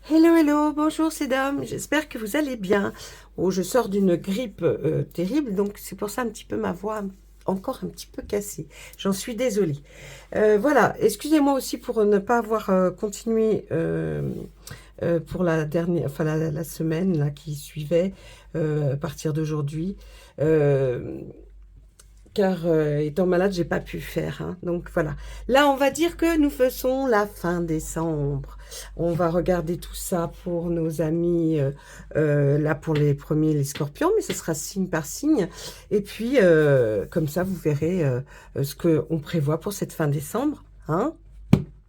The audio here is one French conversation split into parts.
Hello, hello, bonjour c'est Dame, j'espère que vous allez bien. Oh, je sors d'une grippe terrible, donc c'est pour ça un petit peu ma voix encore un petit peu cassée. J'en suis désolée. Voilà, excusez-moi aussi pour ne pas avoir continué pour la dernière, enfin la semaine là, qui suivait à partir d'aujourd'hui. Euh, Car étant malade, j'ai pas pu faire, hein. Donc voilà. Là, on va dire que nous faisons la fin décembre. On va regarder tout ça pour nos amis, là pour les premiers, les scorpions, mais ce sera signe par signe. Et puis, comme ça, vous verrez ce qu'on prévoit pour cette fin décembre, hein.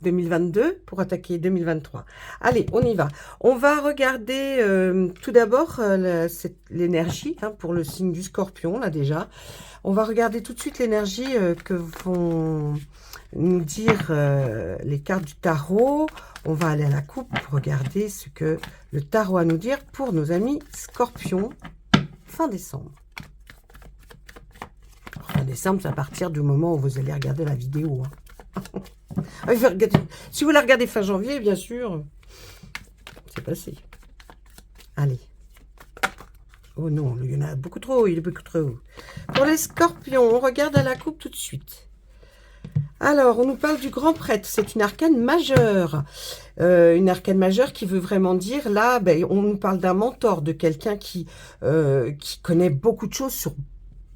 2022 pour attaquer 2023. Allez, on y va. On va regarder tout d'abord l'énergie pour le signe du scorpion, là déjà. On va regarder tout de suite l'énergie que vont nous dire les cartes du tarot. On va aller à la coupe pour regarder ce que le tarot a à nous dire pour nos amis scorpions fin décembre. Fin décembre, c'est à partir du moment où vous allez regarder la vidéo. Si vous la regardez fin janvier, bien sûr, c'est passé. Allez. Oh non, il y en a beaucoup trop, il est beaucoup trop. Pour les scorpions, on regarde à la coupe tout de suite. Alors, on nous parle du grand prêtre, c'est une arcane majeure. Une arcane majeure qui veut vraiment dire, là, ben, on nous parle d'un mentor, de quelqu'un qui connaît beaucoup de choses sur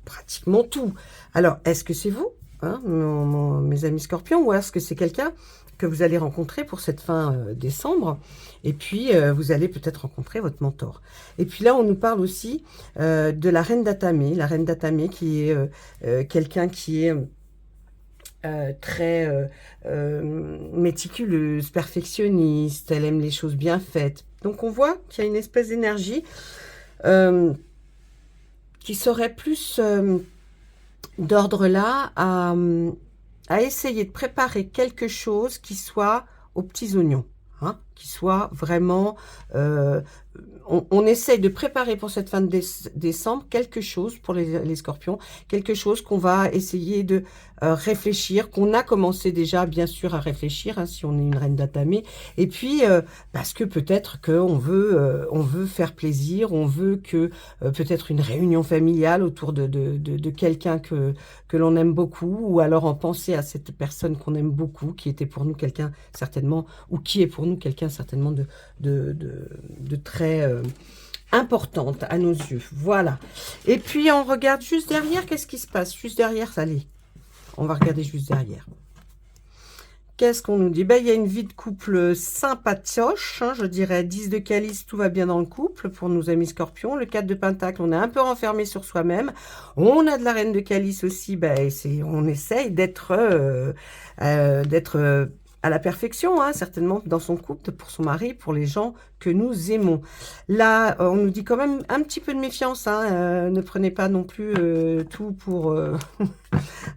pratiquement tout. Alors, est-ce que c'est vous, hein, mes amis scorpions, ou est-ce que c'est quelqu'un que vous allez rencontrer pour cette fin décembre, et puis vous allez peut-être rencontrer votre mentor. Et puis là, on nous parle aussi de la reine d'Atamé qui est quelqu'un qui est très méticuleuse, perfectionniste, elle aime les choses bien faites. Donc on voit qu'il y a une espèce d'énergie qui serait plus d'ordre là à essayer de préparer quelque chose qui soit aux petits oignons, hein, qui soit vraiment... on essaye de préparer pour cette fin de décembre quelque chose pour les scorpions, quelque chose qu'on va essayer de réfléchir, qu'on a commencé déjà bien sûr à réfléchir, hein, si on est une reine d'Atamé, et puis parce que peut-être qu'on veut, on veut faire plaisir, on veut que peut-être une réunion familiale autour de quelqu'un que l'on aime beaucoup, ou alors en penser à cette personne qu'on aime beaucoup, qui était pour nous quelqu'un certainement, ou qui est pour nous quelqu'un certainement de très importante à nos yeux. Voilà. Et puis on regarde juste derrière, qu'est-ce qui se passe? Juste derrière, allez, on va regarder juste derrière. Qu'est-ce qu'on nous dit? Ben, il y a une vie de couple sympatioche, hein, je dirais 10 de calice, tout va bien dans le couple pour nos amis scorpions. Le 4 de pentacle, on est un peu renfermé sur soi-même. On a de la reine de calice aussi, ben, on essaye d'être à la perfection, hein, certainement dans son couple, pour son mari, pour les gens que nous aimons. Là, on nous dit quand même un petit peu de méfiance, hein, ne prenez pas non plus tout pour...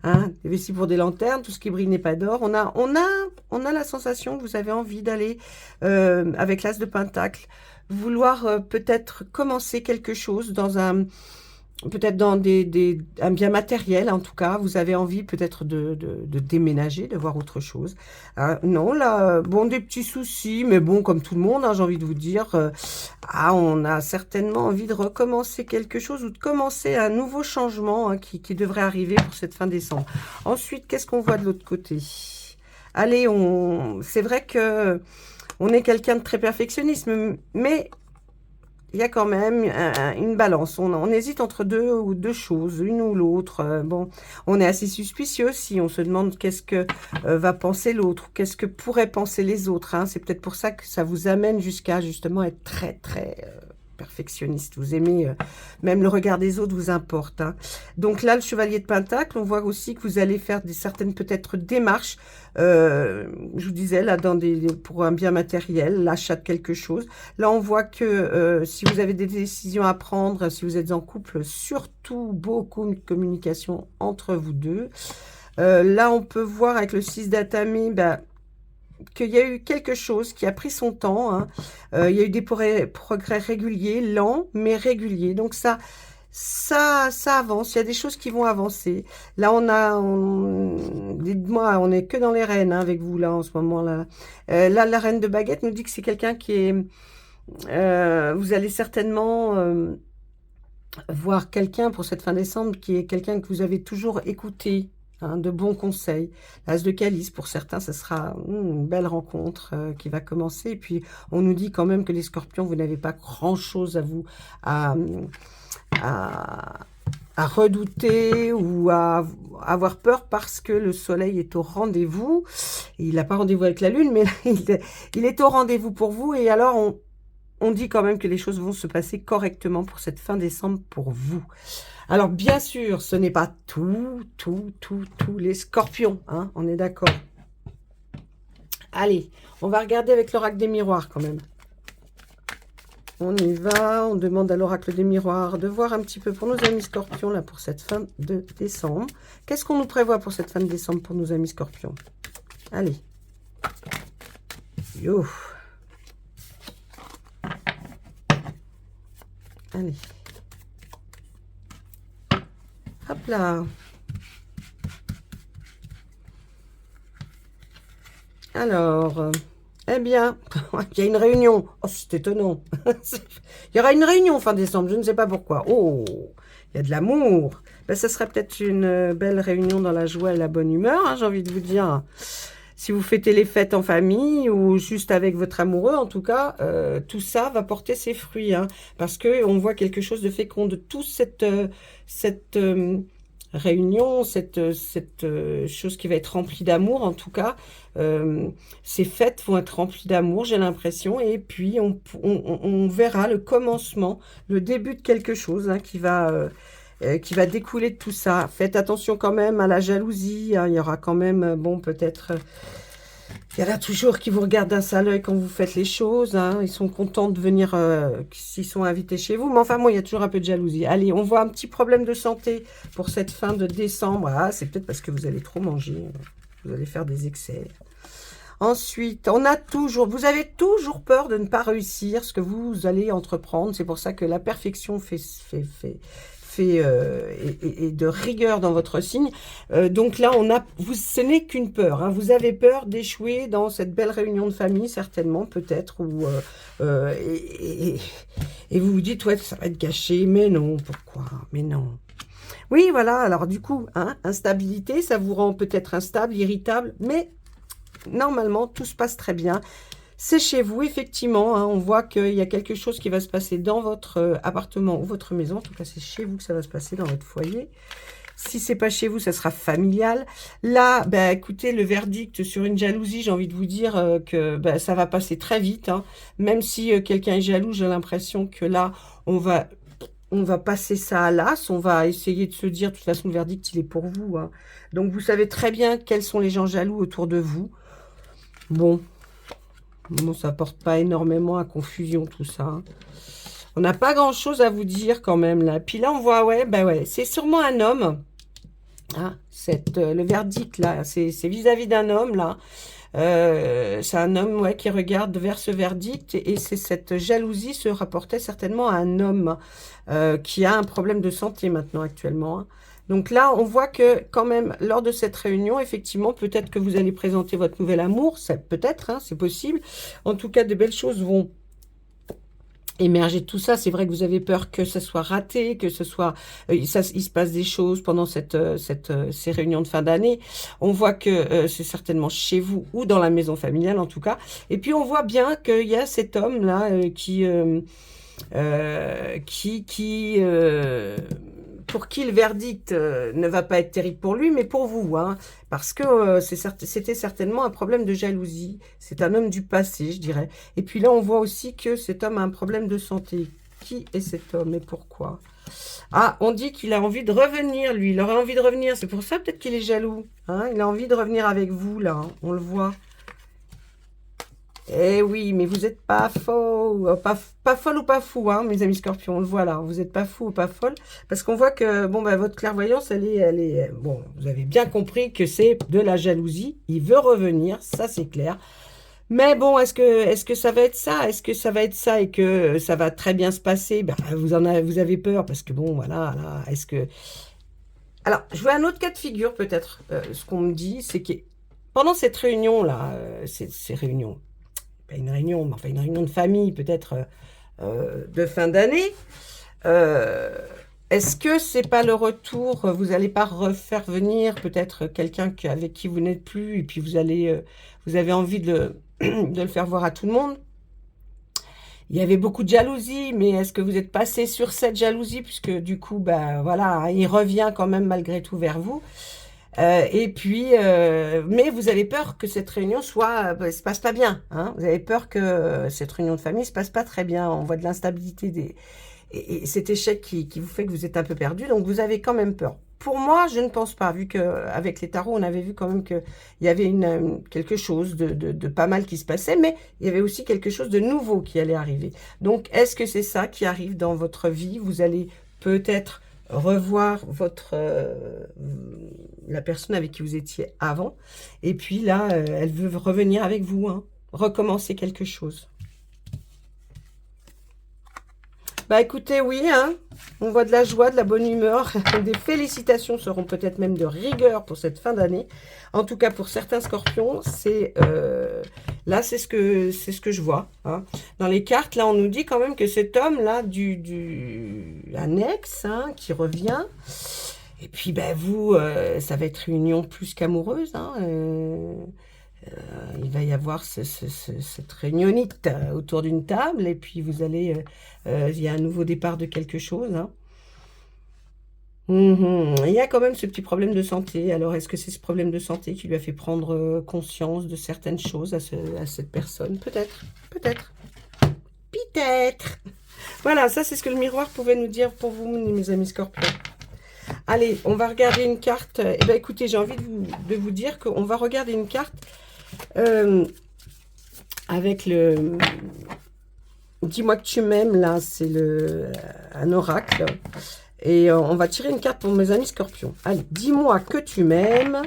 hein, des vessies pour des lanternes, tout ce qui brille n'est pas d'or. On a la sensation que vous avez envie d'aller, avec l'as de pentacle, vouloir peut-être commencer quelque chose dans un... Peut-être dans un bien matériel, en tout cas, vous avez envie peut-être de déménager, de voir autre chose. Non, là, bon, des petits soucis, mais bon, comme tout le monde, hein, j'ai envie de vous dire, on a certainement envie de recommencer quelque chose ou de commencer un nouveau changement, hein, qui devrait arriver pour cette fin décembre. Ensuite, qu'est-ce qu'on voit de l'autre côté? Allez, c'est vrai que on est quelqu'un de très perfectionniste, mais il y a quand même une balance. On hésite entre deux choses, une ou l'autre. Bon, on est assez suspicieux si on se demande qu'est-ce que va penser l'autre, qu'est-ce que pourraient penser les autres, hein. C'est peut-être pour ça que ça vous amène jusqu'à justement être très, très perfectionniste. Vous aimez, même le regard des autres vous importe, hein. Donc là, le chevalier de pentacle, on voit aussi que vous allez faire certaines peut-être démarches, je vous disais, là, pour un bien matériel, l'achat de quelque chose. Là, on voit que si vous avez des décisions à prendre, si vous êtes en couple, surtout beaucoup de communication entre vous deux. Là, on peut voir avec le 6 d'Atamé, qu'il y a eu quelque chose qui a pris son temps, hein. Il y a eu des progrès réguliers, lents, mais réguliers. Donc ça ça avance, il y a des choses qui vont avancer. Là, dites-moi, on est que dans les reines hein, avec vous, là, en ce moment-là. Là, la reine de baguette nous dit que c'est quelqu'un qui est... vous allez certainement voir quelqu'un pour cette fin décembre qui est quelqu'un que vous avez toujours écouté, hein, de bons conseils. L'as de calice, pour certains, ce sera une belle rencontre qui va commencer. Et puis, on nous dit quand même que les scorpions, vous n'avez pas grand-chose à vous... à, à redouter ou à avoir peur parce que le soleil est au rendez-vous. Il n'a pas rendez-vous avec la lune, mais il est au rendez-vous pour vous. Et alors, on dit quand même que les choses vont se passer correctement pour cette fin décembre pour vous. Alors, bien sûr, ce n'est pas tous les scorpions, hein, on est d'accord. Allez, on va regarder avec l'oracle des miroirs quand même. On y va, on demande à l'oracle des miroirs de voir un petit peu pour nos amis scorpions, là, pour cette fin de décembre. Qu'est-ce qu'on nous prévoit pour cette fin de décembre pour nos amis scorpions? Allez. Yo. Allez. Hop là. Alors... eh bien, il y a une réunion. Oh, c'est étonnant. Il y aura une réunion fin décembre, je ne sais pas pourquoi. Oh, il y a de l'amour. Ben, ça serait peut-être une belle réunion dans la joie et la bonne humeur, hein, j'ai envie de vous dire. Si vous fêtez les fêtes en famille ou juste avec votre amoureux, en tout cas, tout ça va porter ses fruits. Hein, parce qu'on voit quelque chose de fécond de toute cette réunion, cette chose qui va être remplie d'amour, en tout cas. Ces fêtes vont être remplies d'amour, j'ai l'impression. Et puis, on verra le commencement, le début de quelque chose hein, qui va découler de tout ça. Faites attention quand même à la jalousie. Hein, il y aura quand même, bon, peut-être... il y en a toujours qui vous regardent d'un sale œil quand vous faites les choses. Hein. Ils sont contents de venir s'ils sont invités chez vous. Mais enfin, moi, il y a toujours un peu de jalousie. Allez, on voit un petit problème de santé pour cette fin de décembre. Ah, c'est peut-être parce que vous allez trop manger. Vous allez faire des excès. Ensuite, vous avez toujours peur de ne pas réussir ce que vous allez entreprendre. C'est pour ça que la perfection et de rigueur dans votre signe. Donc là, ce n'est qu'une peur. Hein. Vous avez peur d'échouer dans cette belle réunion de famille, certainement, peut-être. Et vous vous dites, ouais, ça va être gâché. Mais non, pourquoi? Mais non. Oui, voilà. Alors du coup, hein, instabilité, ça vous rend peut-être instable, irritable. Mais normalement, tout se passe très bien. C'est chez vous, effectivement. Hein, on voit qu'il y a quelque chose qui va se passer dans votre appartement ou votre maison. En tout cas, c'est chez vous que ça va se passer, dans votre foyer. Si c'est pas chez vous, ça sera familial. Là, bah, écoutez, le verdict sur une jalousie, j'ai envie de vous dire que bah, ça va passer très vite. Hein. Même si quelqu'un est jaloux, j'ai l'impression que là, on va passer ça à l'as. On va essayer de se dire, de toute façon, le verdict, il est pour vous. Hein. Donc, vous savez très bien quels sont les gens jaloux autour de vous. Bon, ça porte pas énormément à confusion tout ça. Hein. On n'a pas grand-chose à vous dire quand même là. Puis là, on voit, ouais, c'est sûrement un homme. Hein, le verdict là, c'est vis-à-vis d'un homme là. C'est un homme ouais, qui regarde vers ce verdict et c'est cette jalousie se rapportait certainement à un homme qui a un problème de santé maintenant actuellement. Hein. Donc là, on voit que quand même, lors de cette réunion, effectivement, peut-être que vous allez présenter votre nouvel amour, peut-être, hein, c'est possible. En tout cas, de belles choses vont émerger de tout ça. C'est vrai que vous avez peur que ça soit raté, que ce soit, il se passe des choses pendant ces réunions de fin d'année. On voit que c'est certainement chez vous ou dans la maison familiale, en tout cas. Et puis, on voit bien qu'il y a cet homme-là pour qui le verdict ne va pas être terrible pour lui, mais pour vous, hein, parce que c'était certainement un problème de jalousie. C'est un homme du passé, je dirais. Et puis là, on voit aussi que cet homme a un problème de santé. Qui est cet homme et pourquoi? Ah, on dit qu'il a envie de revenir, lui. Il aurait envie de revenir. C'est pour ça peut-être qu'il est jaloux. Hein, il a envie de revenir avec vous, là. Hein, on le voit. Eh oui, mais vous n'êtes pas faux, pas folle ou pas fou, hein, mes amis scorpions, on le voit là, vous n'êtes pas fou ou pas folle, parce qu'on voit que, bon, bah, votre clairvoyance, bon, vous avez bien compris que c'est de la jalousie, il veut revenir, ça c'est clair, Mais bon, est-ce que ça va être ça? Est-ce que ça va être ça et que ça va très bien se passer? Ben, vous avez peur parce que bon, voilà, là, est-ce que... Alors, je vois un autre cas de figure peut-être. Ce qu'on me dit, c'est que pendant cette réunion-là, ces réunions, pas une réunion, mais enfin une réunion de famille peut-être de fin d'année, euh, est-ce que c'est pas le retour, vous n'allez pas refaire venir peut-être quelqu'un avec qui vous n'êtes plus et puis vous avez envie de le faire voir à tout le monde? Il y avait beaucoup de jalousie, mais est-ce que vous êtes passé sur cette jalousie puisque du coup, bah voilà, hein, il revient quand même malgré tout vers vous. Et puis, mais vous avez peur que cette réunion se passe pas bien, hein. Vous avez peur que cette réunion de famille se passe pas très bien. On voit de l'instabilité et cet échec qui vous fait que vous êtes un peu perdu, donc vous avez quand même peur. Pour moi, je ne pense pas, vu qu'avec les tarots, on avait vu quand même qu'il y avait quelque chose de pas mal qui se passait, mais il y avait aussi quelque chose de nouveau qui allait arriver. Donc, est-ce que c'est ça qui arrive dans votre vie? Vous allez peut-être revoir la personne avec qui vous étiez avant, et puis là, elle veut revenir avec vous, hein, recommencer quelque chose. Bah écoutez, oui, hein, on voit de la joie, de la bonne humeur, des félicitations seront peut-être même de rigueur pour cette fin d'année. En tout cas, pour certains scorpions, là, c'est ce que je vois, hein. Dans les cartes, là, on nous dit quand même que cet homme-là, du annexe, hein, qui revient, et puis, ben, vous, ça va être une union plus qu'amoureuse, hein, il va y avoir cette réunionnite autour d'une table et puis il y a un nouveau départ de quelque chose, hein. Il y a quand même ce petit problème de santé. Alors, est-ce que c'est ce problème de santé qui lui a fait prendre conscience de certaines choses à cette personne? Peut-être, peut-être, peut-être. Voilà, ça c'est ce que le miroir pouvait nous dire pour vous, mes amis scorpions. Allez, on va regarder une carte. Eh bien, écoutez, j'ai envie de vous dire qu'on va regarder une carte euh, avec le... Dis-moi que tu m'aimes, là, c'est un oracle. Et on va tirer une carte pour mes amis scorpions. Allez, dis-moi que tu m'aimes.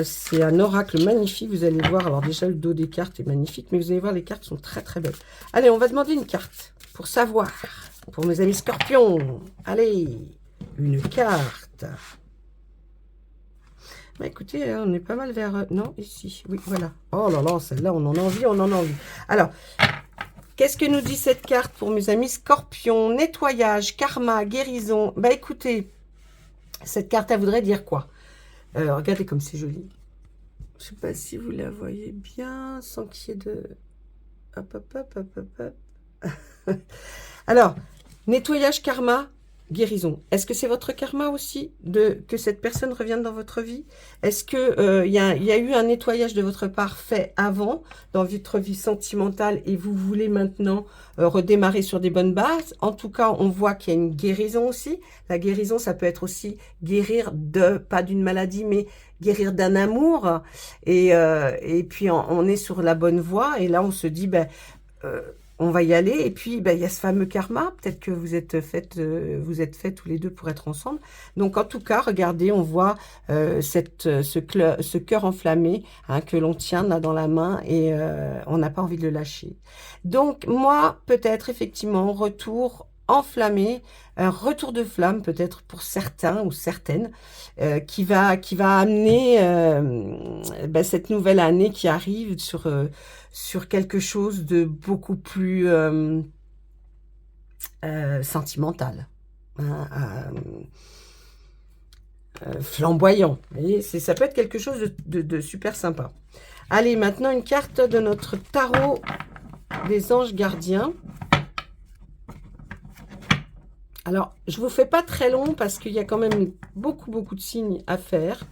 C'est un oracle magnifique, vous allez voir. Alors déjà, le dos des cartes est magnifique, mais vous allez voir, les cartes sont très très belles. Allez, on va demander une carte pour savoir. Pour mes amis scorpions. Allez, une carte. Bah écoutez, on est pas mal vers... non, ici, oui, voilà. Oh là là, celle-là, on en a envie, on en a envie. Alors... qu'est-ce que nous dit cette carte pour mes amis scorpions? Nettoyage, karma, guérison. Bah écoutez, cette carte, elle voudrait dire quoi? Regardez comme c'est joli. Je sais pas si vous la voyez bien, sans qu'il y ait de... hop, hop, hop, hop, hop, hop. Alors, nettoyage, karma, guérison. Est-ce que c'est votre karma aussi que cette personne revienne dans votre vie? Est-ce que y a eu un nettoyage de votre part fait avant dans votre vie sentimentale et vous voulez maintenant redémarrer sur des bonnes bases? En tout cas, on voit qu'il y a une guérison aussi. La guérison, ça peut être aussi guérir pas d'une maladie, mais guérir d'un amour. Et puis, on est sur la bonne voie. Et là, on se dit, ben... on va y aller. Et puis, ben, il y a ce fameux karma. Peut-être que vous êtes faits tous les deux pour être ensemble. Donc, en tout cas, regardez, on voit ce cœur enflammé, hein, que l'on tient là dans la main et on n'a pas envie de le lâcher. Donc, moi, peut-être effectivement, retour enflammé, un retour de flamme peut-être pour certains ou certaines, qui va amener ben, cette nouvelle année qui arrive sur quelque chose de beaucoup plus sentimental, hein, flamboyant. Vous voyez, ça peut être quelque chose de super sympa. Allez, maintenant une carte de notre tarot des anges gardiens. Alors, je ne vous fais pas très long parce qu'il y a quand même beaucoup, beaucoup de signes à faire.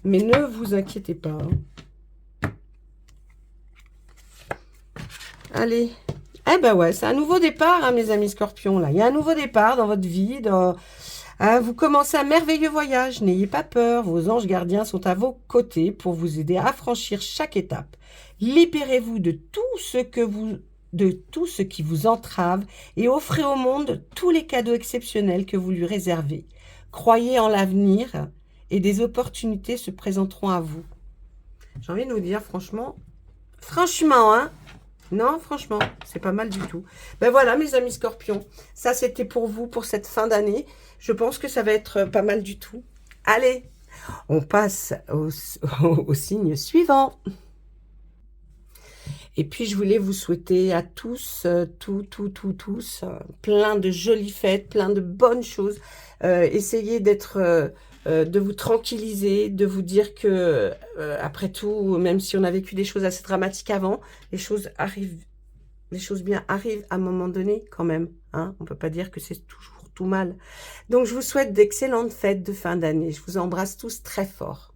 Mais ne vous inquiétez pas. Allez. Eh ben ouais, c'est un nouveau départ, hein, mes amis scorpions. Là. Il y a un nouveau départ dans votre vie. Vous commencez un merveilleux voyage. N'ayez pas peur. Vos anges gardiens sont à vos côtés pour vous aider à franchir chaque étape. Libérez-vous de tout ce qui vous entrave et offrez au monde tous les cadeaux exceptionnels que vous lui réservez. Croyez en l'avenir et des opportunités se présenteront à vous. J'ai envie de vous dire, franchement, Franchement, hein. Non, franchement, c'est pas mal du tout. Ben voilà, mes amis scorpions. Ça, c'était pour vous, pour cette fin d'année. Je pense que ça va être pas mal du tout. Allez, on passe au signe suivant. Et puis, je voulais vous souhaiter à tous, tous, plein de jolies fêtes, plein de bonnes choses. Essayez d'être, de vous tranquilliser, de vous dire que, après tout, même si on a vécu des choses assez dramatiques avant, les choses arrivent, les choses bien arrivent à un moment donné quand même. Hein. On ne peut pas dire que c'est toujours tout mal. Donc, je vous souhaite d'excellentes fêtes de fin d'année. Je vous embrasse tous très fort.